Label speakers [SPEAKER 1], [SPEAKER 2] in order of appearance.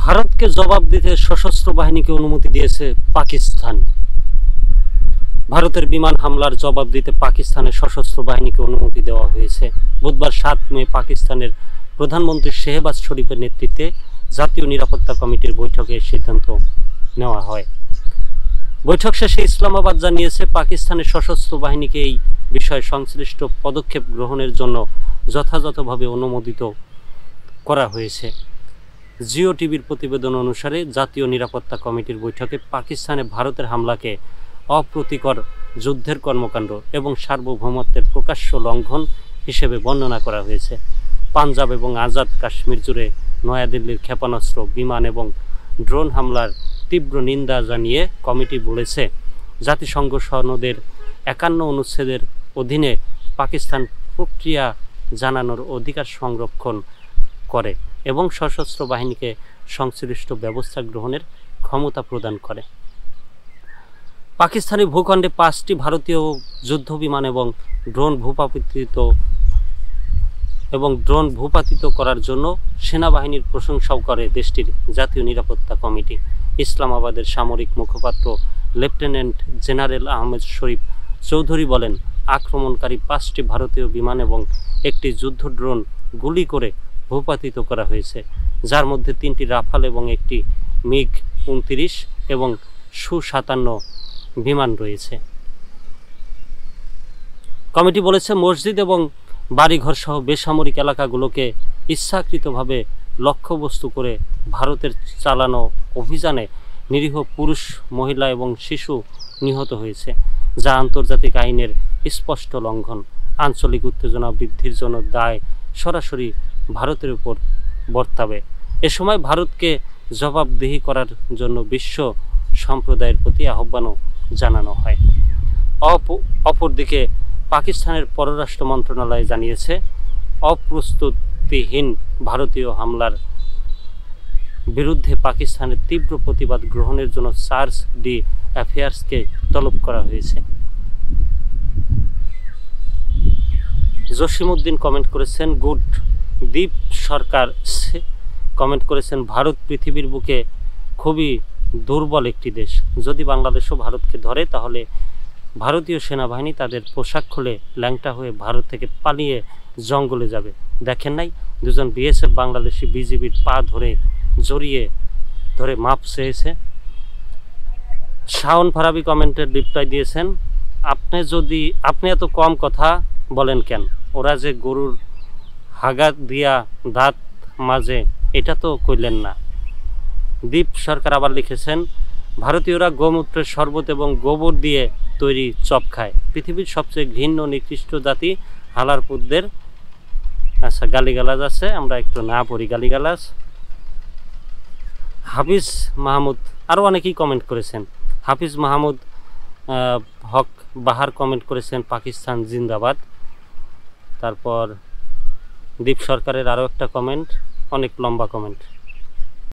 [SPEAKER 1] ভারতকে জবাব দিতে সশস্ত্র বাহিনীকে অনুমতি দিয়েছে পাকিস্তান। ভারতের বিমান হামলার জবাব দিতে পাকিস্তানের সশস্ত্র বাহিনীকে অনুমতি দেওয়া হয়েছে। বুধবার 7 মে পাকিস্তানের প্রধানমন্ত্রী শেহবাজ শরীফের নেতৃত্বে জাতীয় নিরাপত্তা কমিটির বৈঠকে সিদ্ধান্ত নেওয়া হয়। বৈঠক শেষে ইসলামাবাদ জানিয়েছে পাকিস্তানের সশস্ত্র বাহিনীকে এই বিষয়ে সংশ্লিষ্ট পদক্ষেপ গ্রহণের জন্য যথাযথভাবে অনুমোদিত করা হয়েছে। জিও টিভির প্রতিবেদন অনুসারে জাতীয় নিরাপত্তা কমিটির বৈঠকে পাকিস্তানে ভারতের হামলাকে অপ্রীতিকর যুদ্ধের কর্মকাণ্ড এবং সার্বভৌমত্বের প্রকাশ্য লঙ্ঘন হিসেবে বর্ণনা করা হয়েছে। পাঞ্জাব এবং আজাদ কাশ্মীর জুড়ে নয়াদিল্লির ক্ষেপণাস্ত্র, বিমান এবং ড্রোন হামলার তীব্র নিন্দা জানিয়ে কমিটি বলেছে, জাতিসংঘ সনদের 51 অনুচ্ছেদের অধীনে পাকিস্তান প্রক্রিয়া জানানোর অধিকার সংরক্ষণ করে এবং সশস্ত্র বাহিনীকে সংশ্লিষ্ট ব্যবস্থা গ্রহণের ক্ষমতা প্রদান করে। পাকিস্তানি ভূখণ্ডে 5টি ভারতীয় যুদ্ধবিমান এবং ড্রোন ভূপাতিত করার জন্য সেনাবাহিনীর প্রশংসাও করে দেশটির জাতীয় নিরাপত্তা কমিটি। ইসলামাবাদের সামরিক মুখপাত্র লেফটেন্যান্ট জেনারেল আহমেদ শরীফ চৌধুরী বলেন, আক্রমণকারী 5টি ভারতীয় বিমান এবং একটি যুদ্ধ ড্রোন গুলি করে ভূপাতিত করা হয়েছে, যার মধ্যে 3টি রাফাল এবং একটি মিগ-29 এবং সু-57 বিমান রয়েছে। কমিটি বলেছে, মসজিদ এবং বাড়িঘর সহ বেসামরিক এলাকাগুলোকে ইচ্ছাকৃতভাবে লক্ষ্যবস্তু করে ভারতের চালানো অভিযানে নিরীহ পুরুষ, মহিলা এবং শিশু নিহত হয়েছে, যা আন্তর্জাতিক আইনের স্পষ্ট লঙ্ঘন। আঞ্চলিক উত্তেজনা বৃদ্ধির জন্য দায় সরাসরি ভারতের উপর বর্তাবে। এ সময় ভারতকে জবাবদিহি করার জন্য বিশ্ব সম্প্রদায়ের প্রতি আহ্বানও জানানো হয়। অপরদিকে পাকিস্তানের পররাষ্ট্র মন্ত্রণালয় জানিয়েছে, অপ্রস্তুতিহীন ভারতীয় হামলার বিরুদ্ধে পাকিস্তানের তীব্র প্রতিবাদ গ্রহণের জন্য চার্জ ডি অ্যাফেয়ার্সকে তলব করা হয়েছে। জসিমউদ্দিন কমেন্ট করেছেন, গুড। দীপ সরকার কমেন্ট করেছেন, ভারত পৃথিবীর বুকে খুবই দুর্বল একটি দেশ। যদি বাংলাদেশও ভারতকে ধরে তাহলে ভারতীয় সেনাবাহিনী তাদের পোশাক খুলে ল্যাংটা হয়ে ভারত থেকে পালিয়ে জঙ্গলে যাবে। দেখেন নাই, দুজন বিএসএফ বাংলাদেশি বিজিবির পা জড়িয়ে ধরে মাপ চেয়েছে। শাওন ফারাবি কমেন্টের রিপ্লাই দিয়েছেন, আপনি এত কম কথা বলেন কেন? ওরা যে গরুর হাগা দিয়া দাঁত মাঝে, এটা তো কইলেন না। দীপ সরকার আবার লিখেছেন, ভারতীয়রা গোমূত্রের শরবত এবং গোবর দিয়ে তৈরি চপ খায়। পৃথিবীর সবচেয়ে ঘৃণ্য নিকৃষ্ট জাতি হালারপুতদের। আচ্ছা, গালিগালাজ আছে, আমরা একটু না পড়ি গালিগালাজ। হাফিজ মাহমুদ, আরও অনেকেই কমেন্ট করেছেন। হাফিজ মাহমুদ হক বাহার কমেন্ট করেছেন, পাকিস্তান জিন্দাবাদ। তারপর দীপ সরকারের আরও একটা কমেন্ট, অনেক লম্বা কমেন্ট।